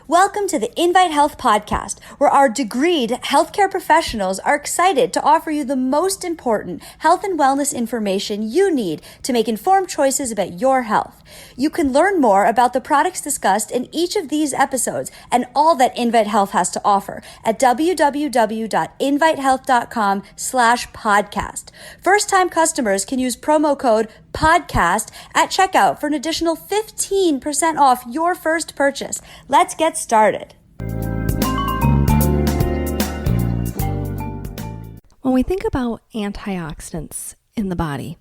Welcome to the Invite Health podcast, where our degreed healthcare professionals are excited to offer you the most important health and wellness information you need to make informed choices about your health. You can learn more about the products discussed in each of these episodes and all that Invite Health has to offer at www.invitehealth.com/podcast. First-time customers can use promo code podcast at checkout for an additional 15% off your first purchase. Let's get started. When we think about antioxidants in the body,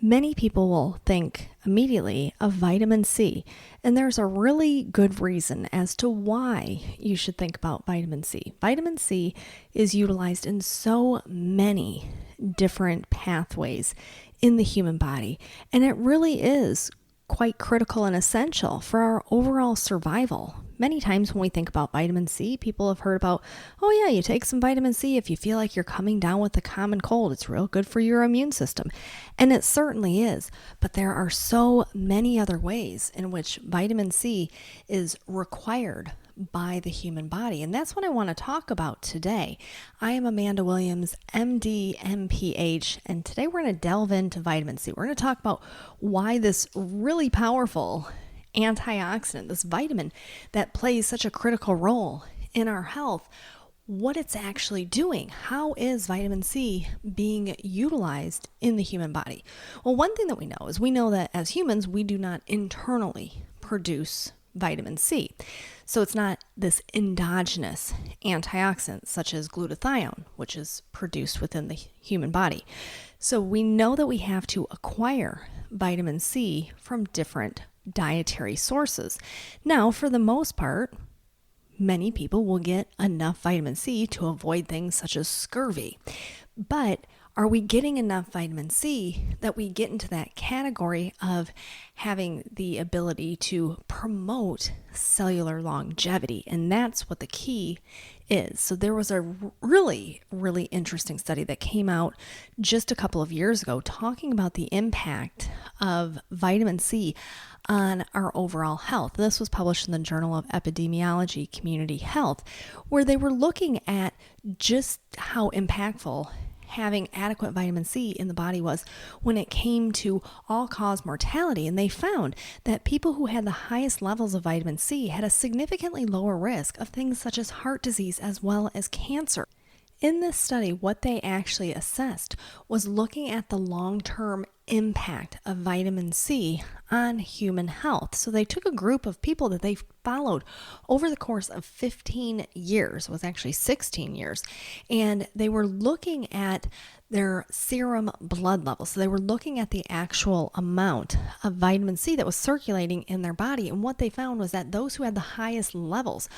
many people will think immediately of vitamin C, and there's a really good reason as to why you should think about vitamin C. Vitamin C is utilized in so many different pathways in the human body, and it really is quite critical and essential for our overall survival. Many times when we think about vitamin C, people have heard about, oh yeah, you take some vitamin C if you feel like you're coming down with the common cold. It's real good for your immune system. And it certainly is. But there are so many other ways in which vitamin C is required by the human body. And that's what I want to talk about today. I am Amanda Williams, MD, MPH, and today we're going to delve into vitamin C. We're going to talk about why this really powerful antioxidant, this vitamin that plays such a critical role in our health, what it's actually doing. How is vitamin C being utilized in the human body? Well, one thing that we know is we know that as humans, we do not internally produce vitamin C. So it's not this endogenous antioxidant such as glutathione, which is produced within the human body. So we know that we have to acquire vitamin C from different dietary sources. Now, for the most part, many people will get enough vitamin C to avoid things such as scurvy. But are we getting enough vitamin C that we get into that category of having the ability to promote cellular longevity? And that's what the key is. So there was a really, really interesting study that came out just a couple of years ago talking about the impact of vitamin C on our overall health. This was published in the Journal of Epidemiology Community Health, where they were looking at just how impactful having adequate vitamin C in the body was when it came to all-cause mortality. And they found that people who had the highest levels of vitamin C had a significantly lower risk of things such as heart disease as well as cancer. In this study, what they actually assessed was looking at the long-term impact of vitamin C on human health. So they took a group of people that they followed over the course of 15 years, it was actually 16 years, and they were looking at their serum blood levels. So they were looking at the actual amount of vitamin C that was circulating in their body. And what they found was that those who had the highest levels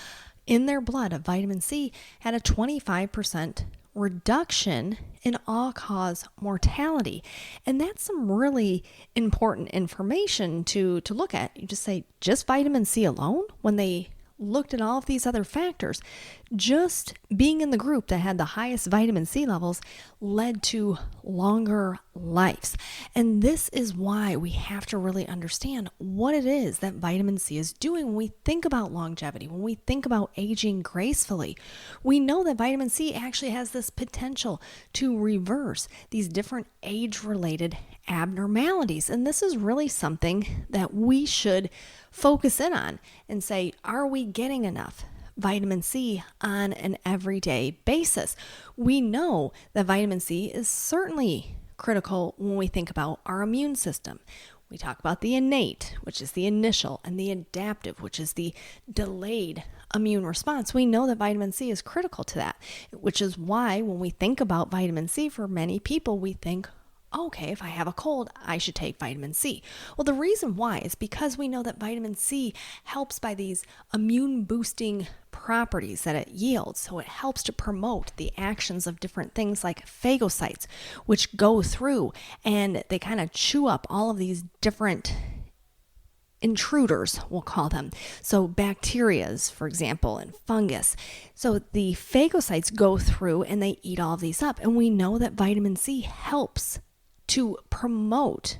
in their blood of vitamin C had a 25% reduction in all-cause mortality. And that's some really important information to look at. You just say, just vitamin C alone, when they looked at all of these other factors, just being in the group that had the highest vitamin C levels led to longer lives. And this is why we have to really understand what it is that vitamin C is doing when we think about longevity, when we think about aging gracefully. We know that vitamin C actually has this potential to reverse these different age-related abnormalities. And this is really something that we should focus in on and say, are we getting enough vitamin C on an everyday basis? We know that vitamin C is certainly critical when we think about our immune system. We talk about the innate, which is the initial, and the adaptive, which is the delayed immune response. We know that vitamin C is critical to that, which is why when we think about vitamin C, for many people, we think, okay, if I have a cold, I should take vitamin C. Well, the reason why is because we know that vitamin C helps by these immune boosting properties that it yields. So it helps to promote the actions of different things like phagocytes, which go through and they kind of chew up all of these different intruders, we'll call them. So bacterias, for example, and fungus. So the phagocytes go through and they eat all of these up. And we know that vitamin C helps to promote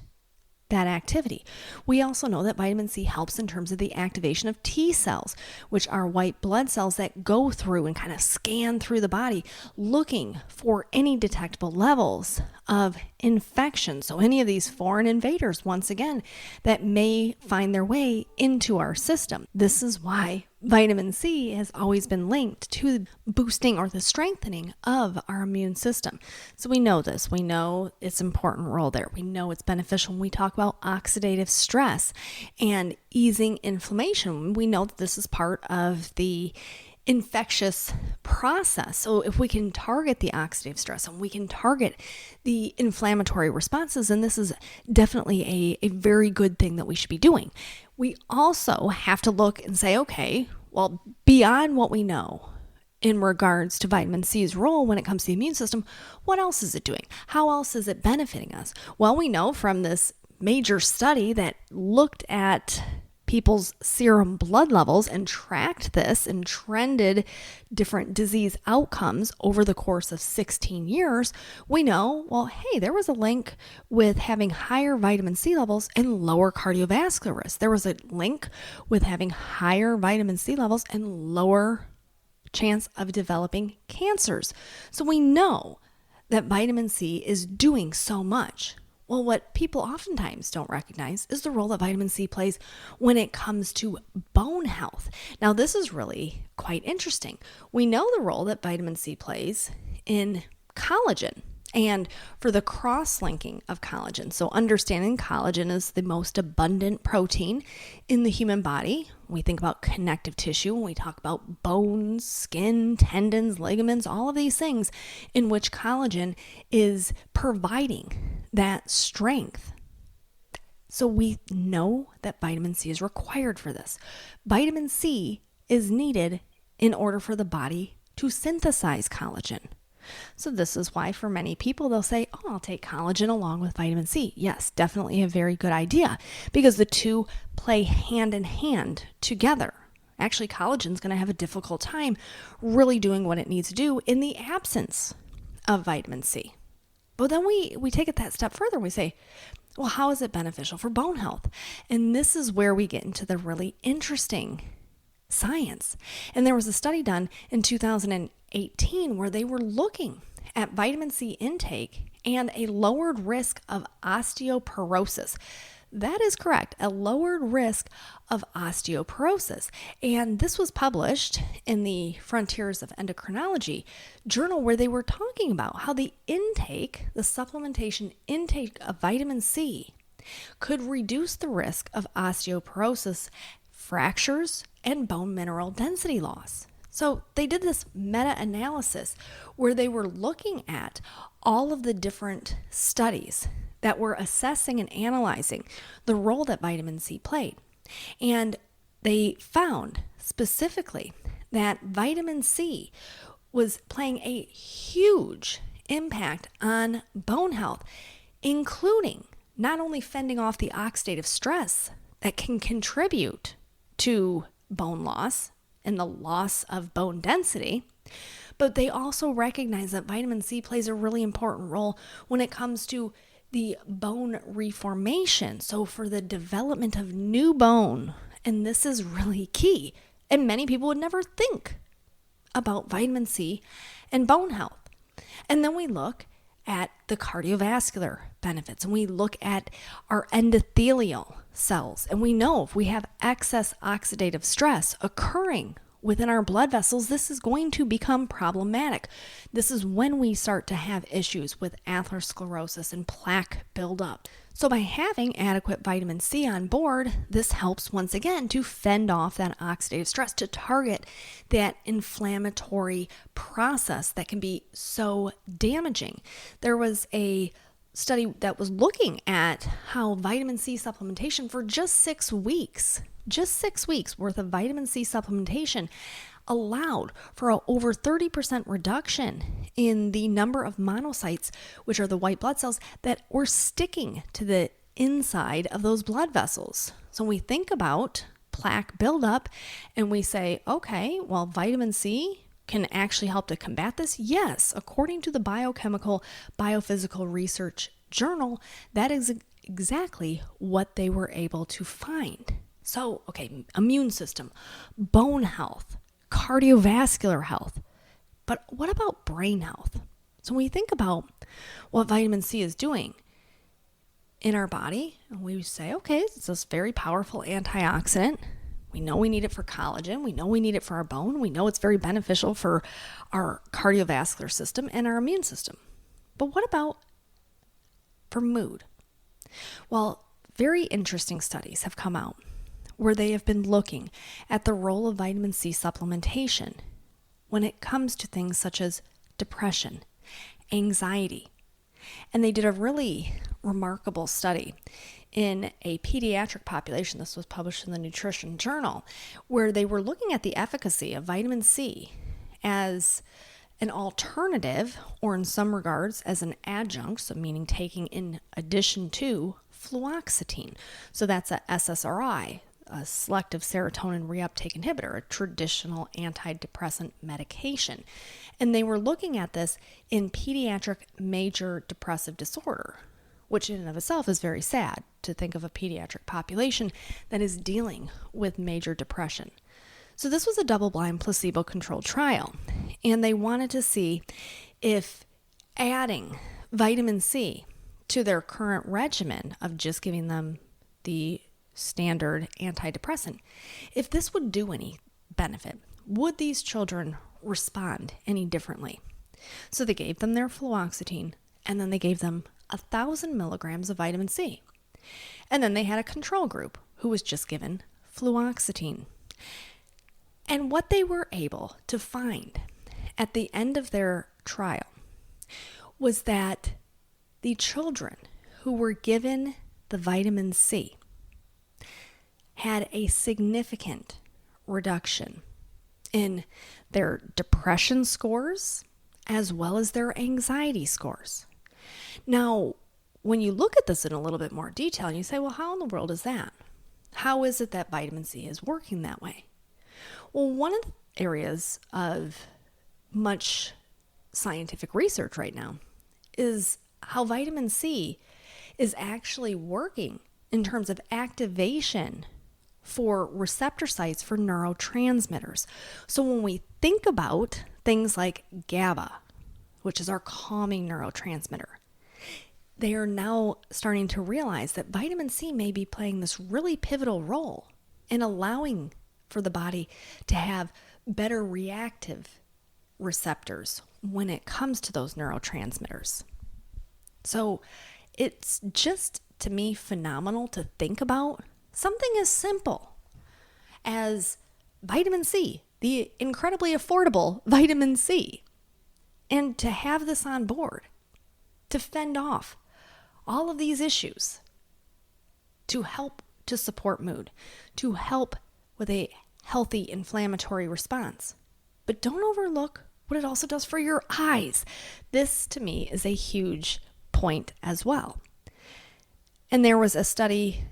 that activity. We also know that vitamin C helps in terms of the activation of T cells, which are white blood cells that go through and kind of scan through the body looking for any detectable levels of infection. So any of these foreign invaders, once again, that may find their way into our system. This is why vitamin C has always been linked to the boosting or the strengthening of our immune system. So we know this. We know its important role there. We know it's beneficial when we talk about oxidative stress and easing inflammation. We know that this is part of the infectious process. So if we can target the oxidative stress and we can target the inflammatory responses, and this is definitely a very good thing that we should be doing. We also have to look and say, okay, well, beyond what we know in regards to vitamin C's role when it comes to the immune system, what else is it doing? How else is it benefiting us? Well, we know from this major study that looked at people's serum blood levels and tracked this and trended different disease outcomes over the course of 16 years, we know, well, hey, there was a link with having higher vitamin C levels and lower cardiovascular risk. There was a link with having higher vitamin C levels and lower chance of developing cancers. So we know that vitamin C is doing so much. Well, what people oftentimes don't recognize is the role that vitamin C plays when it comes to bone health. Now, this is really quite interesting. We know the role that vitamin C plays in collagen and for the cross-linking of collagen. So understanding collagen is the most abundant protein in the human body. When we think about connective tissue, when we talk about bones, skin, tendons, ligaments, all of these things in which collagen is providing that strength. So we know that vitamin C is required for this. Vitamin C is needed in order for the body to synthesize collagen. So this is why for many people, they'll say, oh, I'll take collagen along with vitamin C. Yes, definitely a very good idea because the two play hand in hand together. Actually, collagen is going to have a difficult time really doing what it needs to do in the absence of vitamin C. But then we take it that step further. We say, well, how is it beneficial for bone health? And this is where we get into the really interesting science. And there was a study done in 2018 where they were looking at vitamin C intake and a lowered risk of osteoporosis. That is correct, a lowered risk of osteoporosis. And this was published in the Frontiers of Endocrinology journal where they were talking about how the supplementation intake of vitamin C could reduce the risk of osteoporosis, fractures, and bone mineral density loss. So they did this meta-analysis where they were looking at all of the different studies that were assessing and analyzing the role that vitamin C played. And they found specifically that vitamin C was playing a huge impact on bone health, including not only fending off the oxidative stress that can contribute to bone loss and the loss of bone density, but they also recognize that vitamin C plays a really important role when it comes to the bone reformation. So for the development of new bone, and this is really key, and many people would never think about vitamin C and bone health. And then we look at the cardiovascular benefits, and we look at our endothelial cells, and we know if we have excess oxidative stress occurring within our blood vessels, this is going to become problematic. This is when we start to have issues with atherosclerosis and plaque buildup. So by having adequate vitamin C on board, this helps once again to fend off that oxidative stress, to target that inflammatory process that can be so damaging. There was a study that was looking at how vitamin C supplementation for just 6 weeks worth of vitamin C supplementation allowed for an over 30% reduction in the number of monocytes, which are the white blood cells that were sticking to the inside of those blood vessels. So when we think about plaque buildup and we say, okay, well, vitamin C can actually help to combat this. Yes, according to the Biochemical Biophysical Research Journal, that is exactly what they were able to find. So, okay, immune system, bone health, cardiovascular health. But what about brain health? So when we think about what vitamin C is doing in our body, we say, okay, it's this very powerful antioxidant. We know we need it for collagen. We know we need it for our bone. We know it's very beneficial for our cardiovascular system and our immune system. But what about for mood? Well, very interesting studies have come out where they have been looking at the role of vitamin C supplementation when it comes to things such as depression, anxiety. And they did a really remarkable study in a pediatric population. This was published in the Nutrition Journal, where they were looking at the efficacy of vitamin C as an alternative, or in some regards as an adjunct, so meaning taking in addition to fluoxetine. So that's a SSRI, a selective serotonin reuptake inhibitor, a traditional antidepressant medication. And they were looking at this in pediatric major depressive disorder, which in and of itself is very sad to think of a pediatric population that is dealing with major depression. So this was a double-blind placebo-controlled trial, and they wanted to see if adding vitamin C to their current regimen of just giving them the standard antidepressant, if this would do any benefit. Would these children respond any differently? So they gave them their fluoxetine, and then they gave them 1,000 milligrams of vitamin C. And then they had a control group who was just given fluoxetine. And what they were able to find at the end of their trial was that the children who were given the vitamin C had a significant reduction in their depression scores as well as their anxiety scores. Now, when you look at this in a little bit more detail, you say, well, how in the world is that? How is it that vitamin C is working that way? Well, one of the areas of much scientific research right now is how vitamin C is actually working in terms of activation for receptor sites for neurotransmitters. So when we think about things like GABA, which is our calming neurotransmitter, they are now starting to realize that vitamin C may be playing this really pivotal role in allowing for the body to have better reactive receptors when it comes to those neurotransmitters. So it's just, to me, phenomenal to think about something as simple as vitamin C, the incredibly affordable vitamin C, and to have this on board to fend off all of these issues, to help to support mood, to help with a healthy inflammatory response. But don't overlook what it also does for your eyes. This, to me, is a huge point as well. And there was a study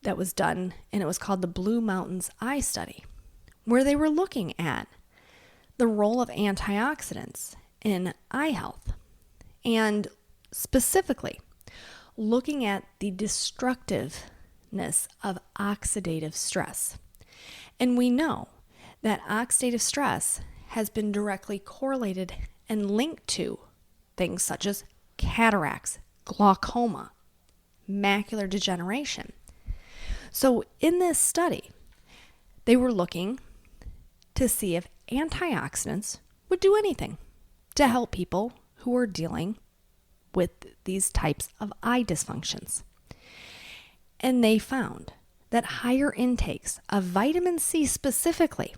that was done, and it was called the Blue Mountains Eye Study, where they were looking at the role of antioxidants in eye health, and specifically looking at the destructiveness of oxidative stress. And we know that oxidative stress has been directly correlated and linked to things such as cataracts, glaucoma, macular degeneration. So in this study, they were looking to see if antioxidants would do anything to help people who are dealing with these types of eye dysfunctions. And they found that higher intakes of vitamin C specifically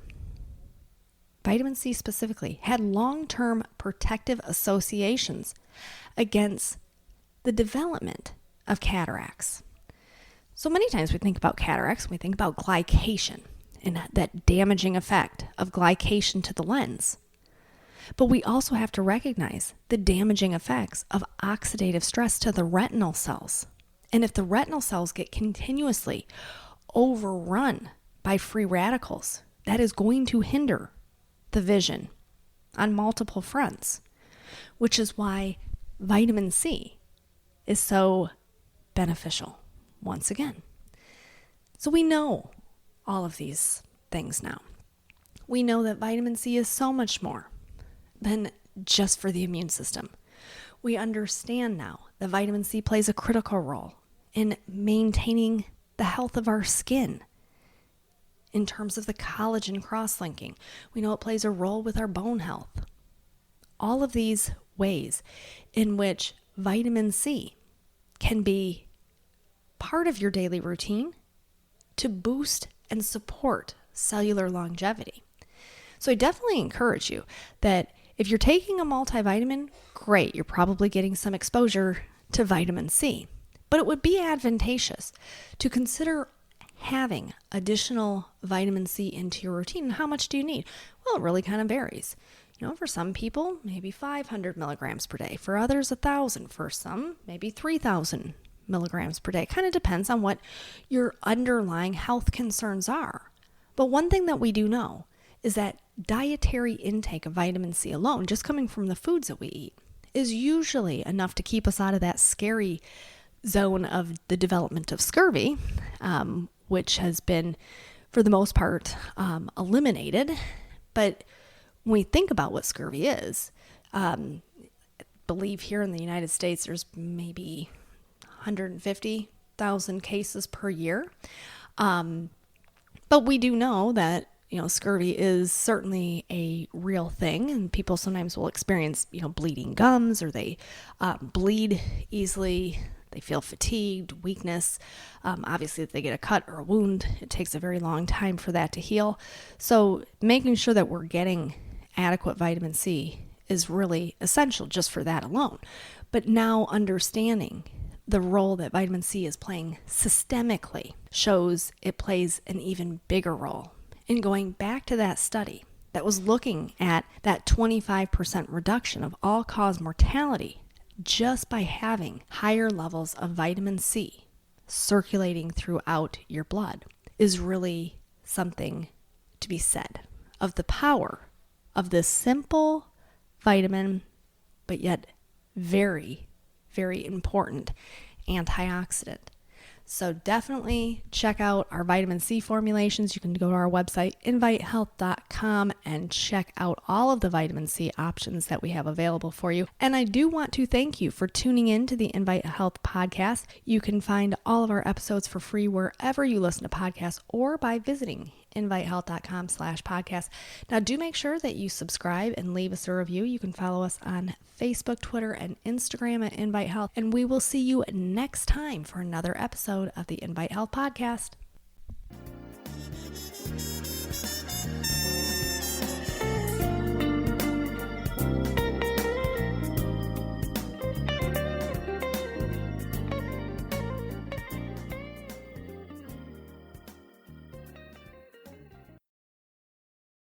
had long-term protective associations against the development of cataracts. So many times we think about cataracts, we think about glycation and that damaging effect of glycation to the lens. But we also have to recognize the damaging effects of oxidative stress to the retinal cells. And if the retinal cells get continuously overrun by free radicals, that is going to hinder the vision on multiple fronts, which is why vitamin C is so beneficial once again. So we know all of these things now. We know that vitamin C is so much more than just for the immune system. We understand now that vitamin C plays a critical role in maintaining the health of our skin in terms of the collagen cross-linking. We know it plays a role with our bone health. All of these ways in which vitamin C can be part of your daily routine to boost and support cellular longevity. So I definitely encourage you that if you're taking a multivitamin, great, you're probably getting some exposure to vitamin C. But it would be advantageous to consider having additional vitamin C into your routine. And how much do you need? Well, it really kind of varies. For some people, maybe 500 milligrams per day. For others, 1,000. For some, maybe 3,000 milligrams per day. Kind of depends on what your underlying health concerns are. But one thing that we do know is that dietary intake of vitamin C alone, just coming from the foods that we eat, is usually enough to keep us out of that scary zone of the development of scurvy, which has been, for the most part, eliminated. But when we think about what scurvy is, I believe here in the United States, there's maybe 150,000 cases per year. But we do know that, scurvy is certainly a real thing, and people sometimes will experience, bleeding gums, or they bleed easily. They feel fatigued, weakness. Obviously, if they get a cut or a wound, it takes a very long time for that to heal. So making sure that we're getting adequate vitamin C is really essential just for that alone. But now understanding the role that vitamin C is playing systemically shows it plays an even bigger role. And going back to that study that was looking at that 25% reduction of all-cause mortality just by having higher levels of vitamin C circulating throughout your blood is really something to be said of the power of this simple vitamin, but yet very, very important antioxidant. So definitely check out our vitamin C formulations. You can go to our website, invitehealth.com, and check out all of the vitamin C options that we have available for you. And I do want to thank you for tuning in to the Invite Health podcast. You can find all of our episodes for free wherever you listen to podcasts or by visiting invitehealth.com/podcast. Now do make sure that you subscribe and leave us a review. You can follow us on Facebook, Twitter, and Instagram at Invite Health. And we will see you next time for another episode of the Invite Health podcast.